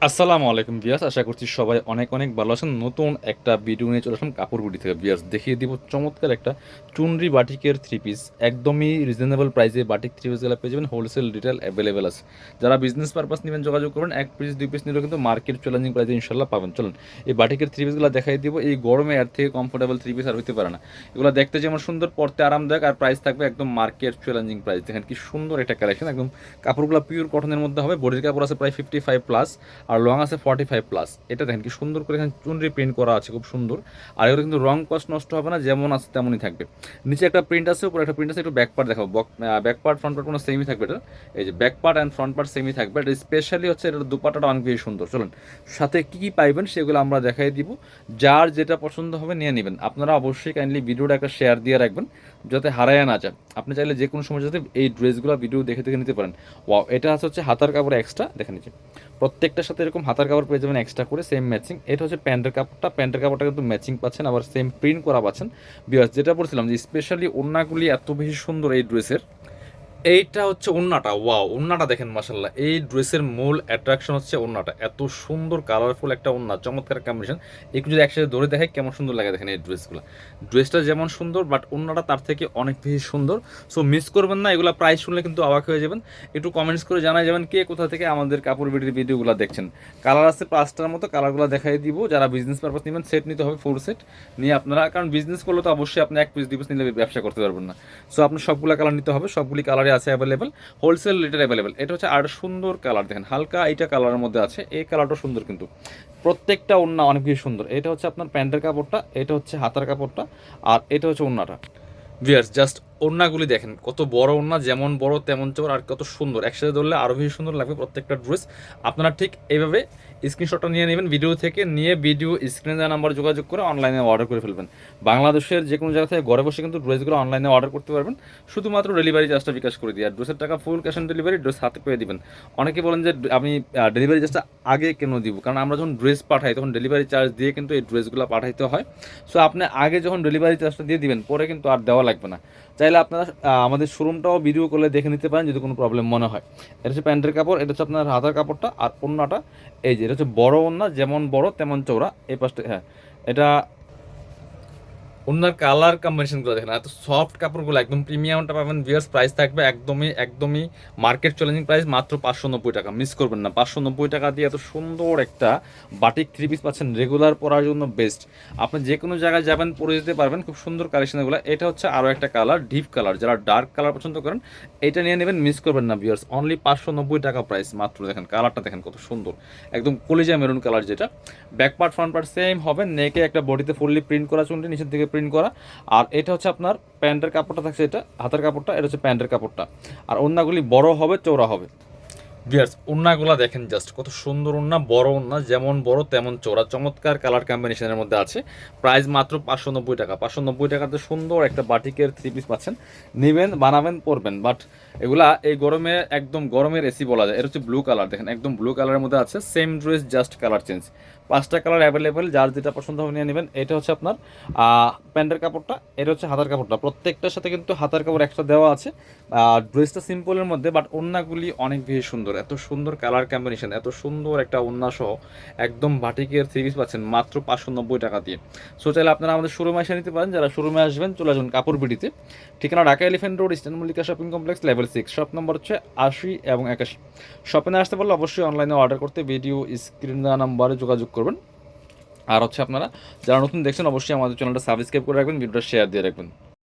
আসসালামু আলাইকুম বিয়াস, আশা করছি সবাই অনেক অনেক ভালো আছেন। নতুন একটা ভিডিও নিয়ে চলে আসলাম কাপড় বিডি থেকে। বিয়াস দেখিয়ে দিব চমৎকার একটা চুনরি বাটিকের থ্রি পিস, একদমই রিজনেবল প্রাইসে বাটিক থ্রি পিসগুলো পেয়ে যাবেন। হোলসেল রিটেল অ্যাভেলেবেল আছে। যারা বিজনেস পারপাস নেবেন যোগাযোগ করবেন। এক পিস দুই পিস নিলেও কিন্তু মার্কেট চ্যালেঞ্জিং প্রাইসে ইনশাল্লাহ পাবেন। চলুন এই বাটিকের থ্রি পিসগুলো দেখাই দিব। এই গরমে এর থেকে কমফোর্টেবল থ্রি পিস আর হইতে পারে না। এগুলো দেখতে যেমন সুন্দর, পড়তে আরামদায়ক, আর প্রাইস থাকবে একদম মার্কেট চ্যালেঞ্জিং প্রাইস। দেখেন কি সুন্দর একটা কালেকশন, একদম কাপড়গুলো পিওর কটনের মধ্যে হবে। বডির কাপড় আছে প্রায় 55+, আর লং আছে 45+। এটা দেখেন কি সুন্দর করে এখানে চুনরি প্রিন্ট করা আছে, খুব সুন্দর। আর এগুলো কিন্তু রং কস্ট নষ্ট হবে না, যেমন আছে তেমনই থাকবে। নিচে একটা প্রিন্ট আছে, উপরে একটা প্রিন্ট আছে। একটু ব্যাক পার্ট দেখাবো। ব্যাক পার্ট ফ্রন্ট পার্ট কোনো সেমই থাকবে। এটা এই যে back part and front part সেমই থাকবে। এটা স্পেশালি হচ্ছে এটার দুপাট্টাটা অনেক বেশি সুন্দর। চলুন সাথে কী কী পাইবেন সেগুলো আমরা দেখাই দিব। যার যেটা পছন্দ হবে নিয়ে নেবেন। আপনারা অবশ্যই কাইন্ডলি ভিডিওটা একটা শেয়ার দিয়ে রাখবেন যাতে হারায় না যায়। আপনি চাইলে যে কোনো সময় যাতে এই ড্রেসগুলো ভিডিও দেখে দেখে নিতে পারেন। ওয়াও, এটা হচ্ছে হাতার কাপড় এক্সট্রা, দেখে নিচ্ছে প্রত্যেকটার সাথে এরকম হাতার কাপড় পেয়ে যাবেন এক্সট্রা করে, সেম ম্যাচিং। এটা হচ্ছে প্যান্টের কাপড়টা, প্যান্টের কাপড়টা কিন্তু ম্যাচিং পাচ্ছেন, আবার সেম প্রিন্ট করা পাচ্ছেন। বিকজ যেটা বলছিলাম যে স্পেশালি ওড়নাগুলি এত বেশি সুন্দর এই ড্রেসের। এইটা হচ্ছে ওড়নাটা। ওয়াও, ওড়নাটা দেখেন মাশাল্লাহ। এই ড্রেসের মূল অ্যাট্রাকশন হচ্ছে ওড়নাটা। এত সুন্দর কালারফুল একটা ওড়না, চমৎকার কম্বিনেশন। একটু যদি একসাথে ধরে দেখাই কেমন সুন্দর লাগে দেখেন এই ড্রেসগুলো। ড্রেসটা যেমন সুন্দর, বাট ওড়নাটা তার থেকে অনেক বেশি সুন্দর। সো মিস করবেন না। এগুলো প্রাইস শুনলে কিন্তু অবাক হয়ে যাবেন। একটু কমেন্টস করে জানাই যাবেন কে কোথা থেকে আমাদের কাপড় বিডির ভিডিওগুলো দেখছেন। কালার আছে 5টার মতো, কালারগুলো দেখাই দিব। যারা বিজনেস পারপাস নেবেন সেট নিতে হবে, ফুল সেট নিয়ে আপনারা, কারণ বিজনেস করলে তো অবশ্যই আপনি এক পিস দুই পিস নিলে ব্যবসা করতে পারবেন না। সো আপনি সবগুলো কালার নিতে হবে, সবগুলি কালারে আছে অ্যাভেলেবেল। হোলসেল রেটের অ্যাভেলেবেল। এটা হচ্ছে আর সুন্দর কালার দেখেন, হালকা এইটা কালারের মধ্যে আছে। এই কালারটা সুন্দর, কিন্তু প্রত্যেকটা ওড়না অনেক বেশি সুন্দর। এটা হচ্ছে আপনার প্যান্টের কাপড়টা, এটা হচ্ছে হাতার কাপড়টা, আর এটা হচ্ছে ওড়নাটা। ভিয়ার্স জাস্ট ওড়নাগুলি দেখেন, কত বড় ওড়না, যেমন বড় তেমন চোর, আর কত সুন্দর। একসাথে ধরলে আরও বেশি সুন্দর লাগবে প্রত্যেকটা ড্রেস। আপনারা ঠিক এইভাবে স্ক্রিনশটটা নিয়ে নেবেন ভিডিও থেকে, নিয়ে ভিডিও স্ক্রিনে দেওয়া নাম্বার যোগাযোগ করে অনলাইনে অর্ডার করে ফেলবেন। বাংলাদেশের যে কোনো জায়গা থেকে ঘরে বসে কিন্তু ড্রেসগুলো অনলাইনে অর্ডার করতে পারবেন। শুধুমাত্র ডেলিভারি চার্জটা বিকাশ করে দিয়ে, আর ড্রেসের টাকা full cash on delivery, dress হাতে পেয়ে দিবেন। অনেকে বলেন যে আমি ডেলিভারি চার্জটা আগে কেন দিব, কারণ আমরা যখন ড্রেস পাঠাই তখন ডেলিভারি চার্জ দিয়ে কিন্তু এই ড্রেসগুলো পাঠাইতে হয়। সো আপনি আগে যখন ডেলিভারি চার্জটা দিয়ে দিবেন, পরে কিন্তু আর দেওয়া লাগবে না। চাইলে আপনারা আমাদের শোরুমটাও ভিডিও করলে দেখে নিতে পারেন যদি কোনো প্রবলেম মনে হয়। এটা হচ্ছে প্যান্টের কাপড়, এটা হচ্ছে আপনার হাতার কাপড়টা, আর ওড়নাটা এই যে এটা হচ্ছে বড় ওড়না, যেমন বড় তেমন চওড়া। এই পাশটা হ্যাঁ, এটা ওনার কালার কম্বিনেশনগুলো দেখেন, এত সফট কাপড়গুলো একদম প্রিমিয়ামটা পাবেন। ভিয়ার্স প্রাইস থাকবে একদমই একদমই মার্কেট চ্যালেঞ্জিং প্রাইস, মাত্র 590 টাকা। মিস করবেন না, 590 টাকা দিয়ে এত সুন্দর একটা বাটিক থ্রি পিস পাচ্ছেন, রেগুলার পরার জন্য বেস্ট। আপনি যে কোনো জায়গায় যাবেন পরে যেতে পারবেন, খুব সুন্দর কালেকশনগুলো। এটা হচ্ছে আরও একটা কালার, ডিপ কালার। যারা ডার্ক কালার পছন্দ করেন এটা নিয়ে নেবেন, মিস করবেন না ভিয়ার্স। অনলি 590 টাকা প্রাইস মাত্র। দেখেন কালারটা দেখেন কত সুন্দর, একদম কলিজা মেরুন কালার। যেটা back part front part same হবে, নেকে একটা বডিতে ফুললি প্রিন্ট করা, চুনটি নিচের দিকে প্রিন্ট করা। আর এটা হচ্ছে আপনার প্যান্টের কাপড়টা থাকছে, এটা হাতের কাপড়টা, এটা হচ্ছে প্যান্টের কাপড়টা। আর ওড়নাগুলি বড় হবে, চওড়া হবে। ভিয়ার্স ওড়নাগুলো দেখেন জাস্ট কত সুন্দর ওড়না, বড় ওড়না, যেমন বড় তেমন চওড়া, চমৎকার কালার কম্বিনেশনের মধ্যে আছে। প্রাইস মাত্র 590 টাকা। 590 টাকাতে সুন্দর একটা বাটিকের থ্রি পিস পাচ্ছেন। নেবেন, বানাবেন, পরবেন। বাট এগুলা এই গরমে একদম গরমের এসি বলা যায়। এটা হচ্ছে ব্লু কালার, দেখেন একদম ব্লু কালারের মধ্যে আছে। Same dress, just colour change. 5টা কালার অ্যাভেলেবেল, যার যেটা পছন্দ হবে নিয়ে নেবেন। এটা হচ্ছে আপনার প্যান্টের কাপড়টা, এটা হচ্ছে হাতার কাপড়টা। প্রত্যেকটার সাথে কিন্তু হাতার কাপড় একটা দেওয়া আছে। ড্রেসটা সিম্পলের মধ্যে, বাট ওড়নাগুলি অনেক বেশি সুন্দর। এত সুন্দর কালার কম্বিনেশন, এত সুন্দর একটা ওড়না সহ একদম বাটিকের থ্রি পিস পাচ্ছেন মাত্র 590 টাকা দিয়ে। সো চাইলে আপনারা আমাদের শোরুমে এসে নিতে পারেন। যারা শোরুমে আসবেন চলে আসবেন কাপড় বিডিতে। ঠিকানা Dhaka elephant road, eastern Mallika shopping complex, level 6, shop number হচ্ছে 80 এবং 81। শপে না আসতে পারলে অবশ্যই অনলাইনে অর্ডার করতে ভিডিও স্ক্রিন দেওয়া নাম্বারে যোগাযোগ করবেন। আর হচ্ছে আপনারা যারা নতুন দেখছেন অবশ্যই আমাদের চ্যানেলটা সাবস্ক্রাইব করে রাখবেন, ভিডিওটা শেয়ার দিয়ে রাখবেন।